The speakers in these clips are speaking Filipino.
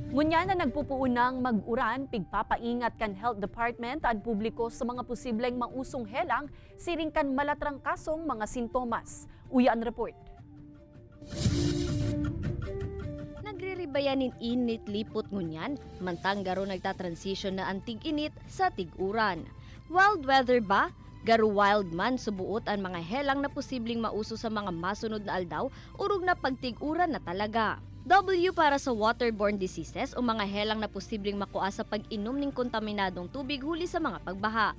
Ngunya na nagpupuunang mag-uran, pigpapaingat kan Health Department at publiko sa mga posibleng mausong helang, siring kan malatrangkasong mga sintomas. Uyan report. Nagriribayanin init lipot ngunyan, mantang garo nagtatransition na ang tig-init sa tig-uran. Wild weather ba? Garo wild man subuot ang mga helang na posibleng mauso sa mga masunod na aldaw, urog na pagtig-uran na talaga. W para sa waterborne diseases o mga helang na posibleng makuha sa pag-inom ng kontaminadong tubig huli sa mga pagbaha.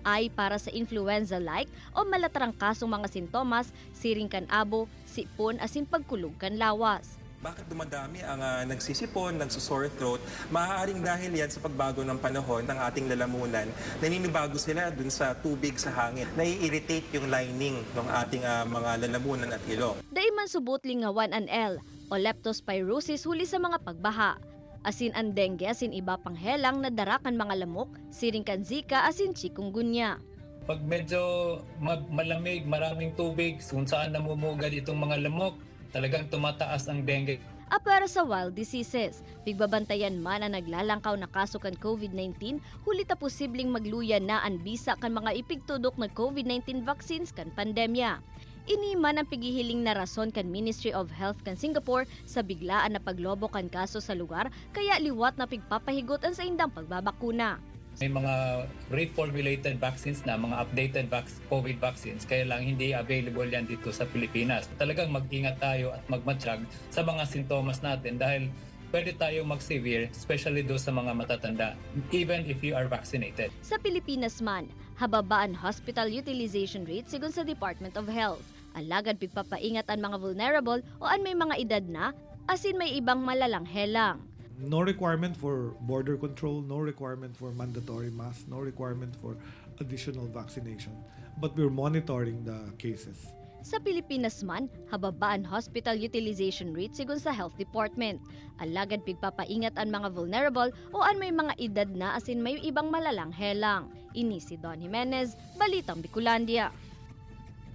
I para sa influenza-like o malatrangkasong mga sintomas, siring kan abo, sipon asin pagkulog kan lawas. Bakit dumadami ang nagsisipon, nagsusore throat? Maaaring dahil yan sa pagbago ng panahon ng ating lalamunan. Naninibago sila dun sa tubig, sa hangin. Nai-irritate yung lining ng ating mga lalamunan at ilong. Daiman subot lingawan an L o leptospirosis huli sa mga pagbaha. Asin ang dengue asin iba pang helang na darakan mga lamok, siring kan Zika asin chikungunya. Pag medyo malamig, maraming tubig, kung saan namumugad itong mga lamok, talagang tumataas ang dengue. Para sa wild diseases, pigbabantayan man ang naglalangkaw na kaso kan COVID-19, huli ta posibleng magluyan na ang bisa kan mga ipigtudok na COVID-19 vaccines kan pandemya. Ini man ang pigihiling na rason kan Ministry of Health kan Singapore sa biglaan na paglobo kan kaso sa lugar, kaya liwat na pigpapahigot ang sa indang pagbabakuna. May mga reformulated vaccines na, mga updated COVID vaccines, kaya lang hindi available yan dito sa Pilipinas. Talagang mag-ingat tayo at magmatsyag sa mga sintomas natin dahil pwede tayo mag-severe, especially do sa mga matatanda, even if you are vaccinated. Sa Pilipinas man, hababaan hospital utilization rate sigon sa Department of Health. Alagad pigpapaingat ang mga vulnerable o ang may mga edad na, asin may ibang malalang helang. No requirement for border control, no requirement for mandatory masks, no requirement for additional vaccination. But we're monitoring the cases. Sa Pilipinas man, hababaan hospital utilization rate sigon sa Health Department. Alagad pigpapaingat ang mga vulnerable o ang may mga edad na asin may ibang malalang helang. Ini si Don Jimenez, Balitang Bicolandia.